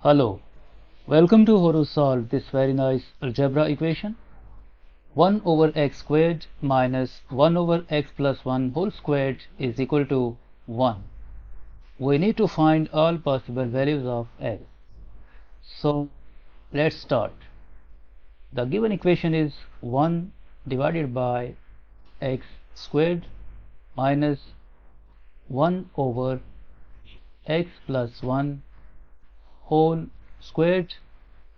Hello, welcome to how to solve this very nice algebra equation. 1 over x squared minus 1 over x plus 1 whole squared is equal to 1. We need to find all possible values of x. So let's start. The given equation is 1 divided by x squared minus 1 over x plus 1 whole squared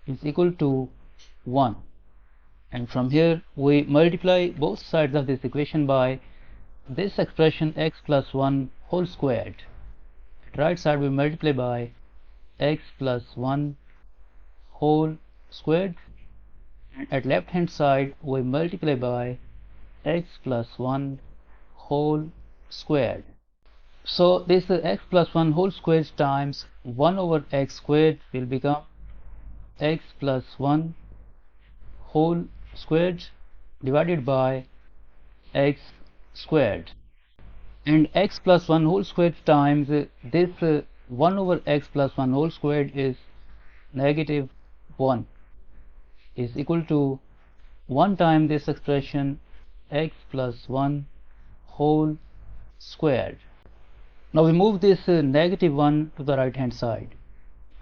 is equal to 1, and from here we multiply both sides of this equation by this expression x plus 1 whole squared. At right side we multiply by x plus 1 whole squared, and at left hand side we multiply by x plus 1 whole squared. So this x plus 1 whole squared times 1 over x squared will become x plus 1 whole squared divided by x squared, and x plus 1 whole squared times this 1 over x plus 1 whole squared is negative 1 is equal to 1 time this expression x plus 1 whole squared. Now we move this negative 1 to the right hand side,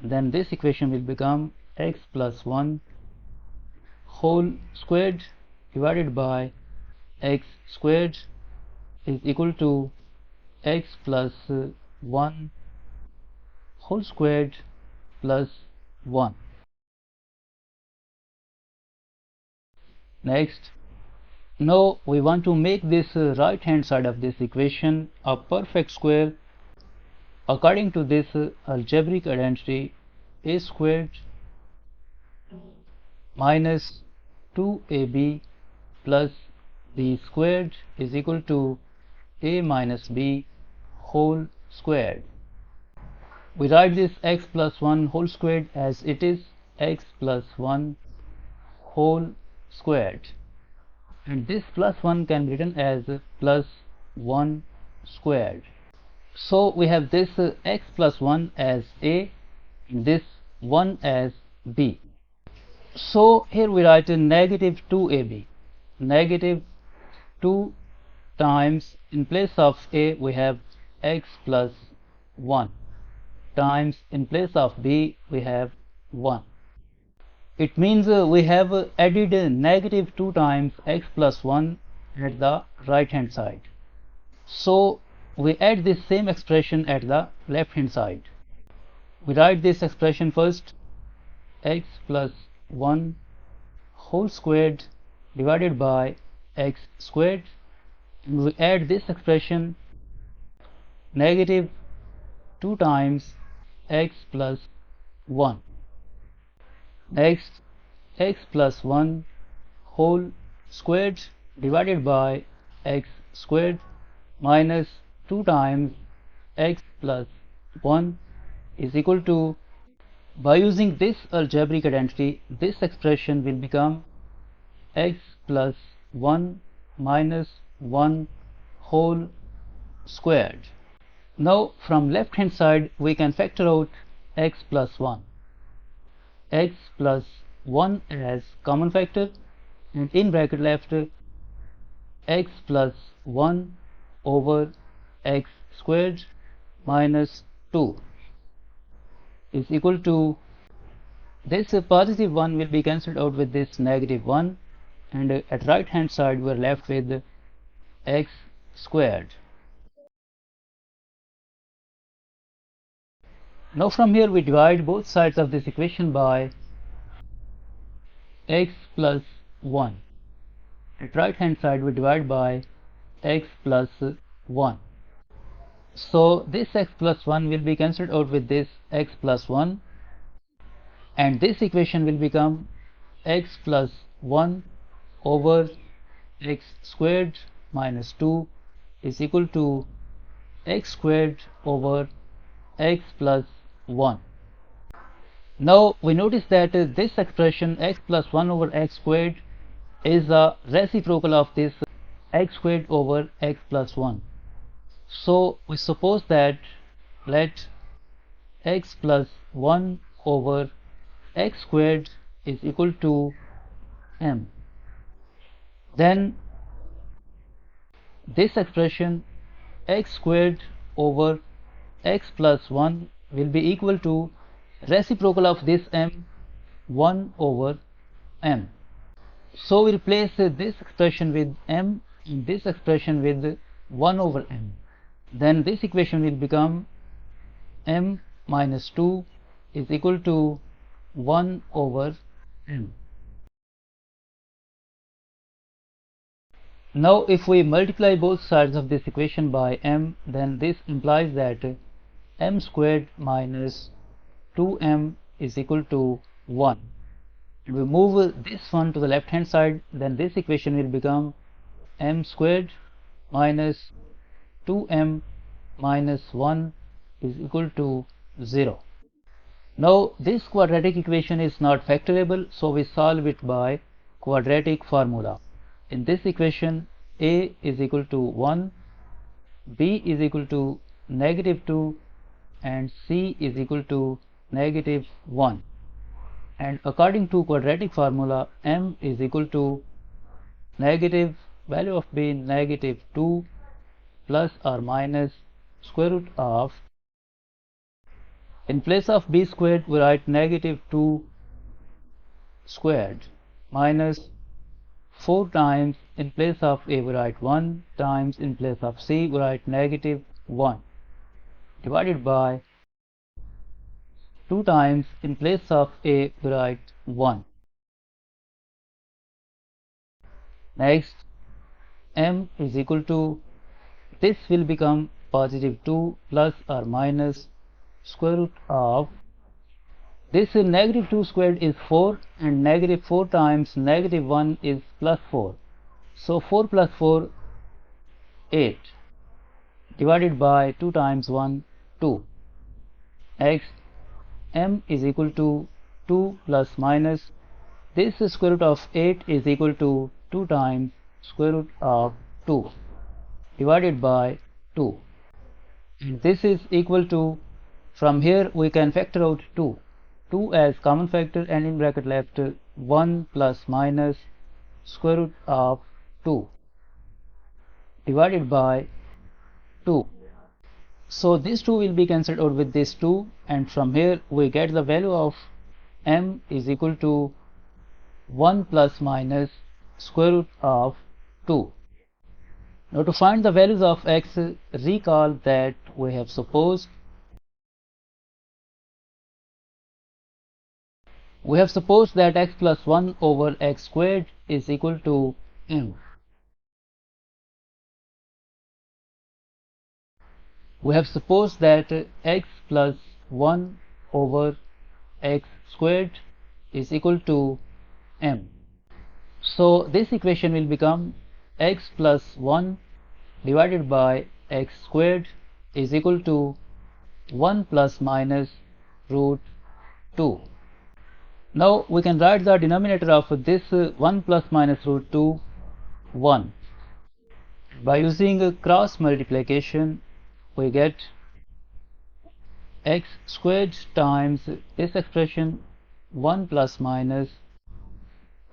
then this equation will become x plus 1 whole squared divided by x squared is equal to x plus 1 whole squared plus 1. Next, now we want to make this right hand side of this equation a perfect square according to this algebraic identity a squared minus 2ab plus b squared is equal to a minus b whole squared. We write this x plus 1 whole squared as it is x plus 1 whole squared, and this plus 1 can be written as plus 1 squared. So we have this x plus 1 as a and this 1 as b. So here we write a negative 2ab, negative 2 times, in place of a we have x plus 1 times, in place of b we have 1. It means we have added negative 2 times x plus 1 at the right hand side. So we add this same expression at the left hand side. We write this expression first, x plus 1 whole squared divided by x squared, and we add this expression negative 2 times x plus 1. Next, x plus 1 whole squared divided by x squared minus 2 times x plus 1 is equal to, by using this algebraic identity, this expression will become x plus 1 minus 1 whole squared. Now from left hand side we can factor out x plus 1. X plus 1 as common factor, and in bracket left x plus 1 over x squared minus 2 is equal to, this positive 1 will be cancelled out with this negative 1, and at right hand side we are left with x squared. Now from here we divide both sides of this equation by x plus 1. At right hand side we divide by x plus 1. So this x plus 1 will be cancelled out with this x plus 1, and this equation will become x plus 1 over x squared minus 2 is equal to x squared over x plus 1. Now we notice that this expression x plus 1 over x squared is a reciprocal of this x squared over x plus 1. So we suppose that let x plus 1 over x squared is equal to m. Then this expression x squared over x plus 1 will be equal to reciprocal of this m, 1 over m. So we replace this expression with m and this expression with 1 over m. Then this equation will become m minus 2 is equal to 1 over m. Now if we multiply both sides of this equation by m, then this implies that m squared minus 2m is equal to 1. We move this one to the left hand side, then this equation will become m squared minus 2m minus 1 is equal to 0. Now this quadratic equation is not factorable, so we solve it by quadratic formula. In this equation, a is equal to 1, b is equal to negative 2 and c is equal to negative 1. And according to quadratic formula, m is equal to negative value of b negative 2 plus or minus square root of, in place of b squared we write negative 2 squared minus 4 times, in place of a we write 1 times, in place of c we write negative 1 divided by 2 times, in place of a we write 1. Next, m is equal to, this will become positive 2 plus or minus square root of, this negative 2 squared is 4 and negative 4 times negative 1 is plus 4. So 4 plus 4, 8 divided by 2 times 1, 2. Next, m is equal to 2 plus minus, this square root of 8 is equal to 2 times square root of 2 divided by 2. And this is equal to, from here we can factor out 2 as common factor, and in bracket left 1 plus minus square root of 2 divided by 2. So this 2 will be cancelled out with this 2, and from here we get the value of m is equal to 1 plus minus square root of 2. Now to find the values of x, recall that we have supposed that x plus 1 over x squared is equal to m. We have supposed that x plus 1 over x squared is equal to m. So this equation will become x plus 1 divided by x squared is equal to 1 plus minus root 2. Now we can write the denominator of this 1 plus minus root 2, 1. By using cross multiplication, we get x squared times this expression 1 plus minus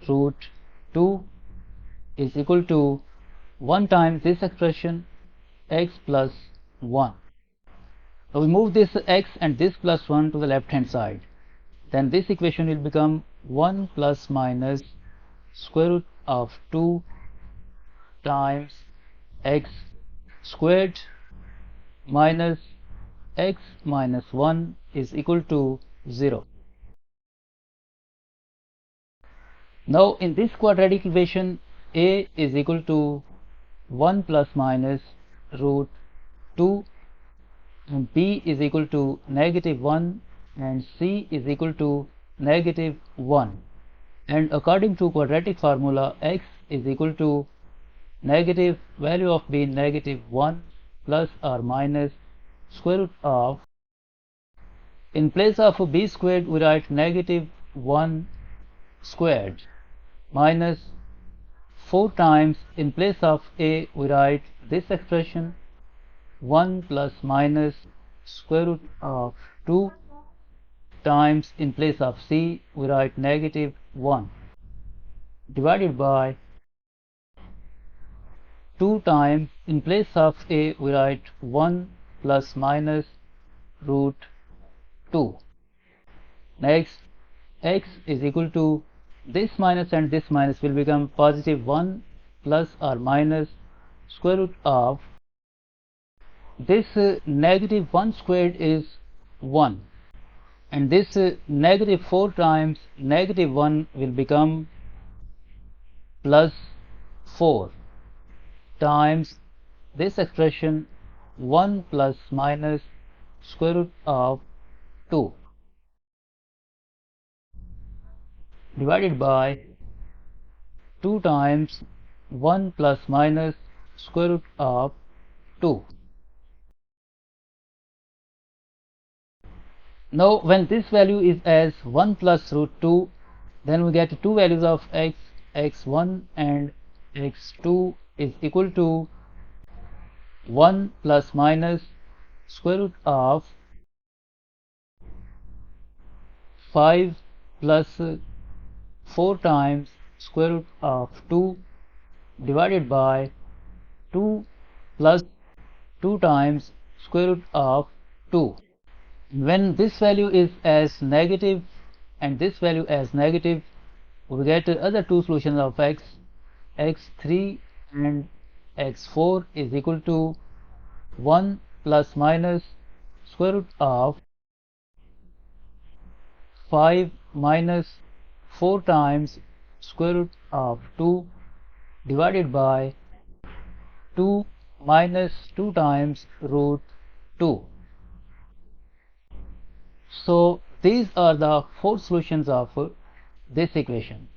root 2 is equal to 1 times this expression x plus 1. Now we move this x and this plus 1 to the left hand side. Then this equation will become 1 plus minus square root of 2 times x squared minus x minus 1 is equal to 0. Now in this quadratic equation, a is equal to 1 plus minus root 2 and b is equal to negative 1 and c is equal to negative 1, and according to quadratic formula, x is equal to negative value of b negative 1 plus or minus square root of, in place of b squared we write negative 1 squared minus 4 times, in place of a we write this expression 1 plus minus square root of 2 times in place of c we write negative 1 divided by 2 times in place of a we write 1 plus minus root 2. Next, x is equal to this minus and this minus will become positive 1 plus or minus square root of this negative 1 squared is 1, and this negative 4 times negative 1 will become plus 4 times this expression 1 plus minus square root of 2 divided by 2 times 1 plus minus square root of 2. Now when this value is as 1 plus root 2, then we get two values of x, x1 and x2 is equal to 1 plus minus square root of 5 plus 4 times square root of 2 divided by 2 plus 2 times square root of 2. When this value is as negative and this value as negative, we get other two solutions of x, x3 and x4 is equal to 1 plus minus square root of 5 minus 4 times square root of 2 divided by 2 minus 2 times root 2. So these are the four solutions of this equation.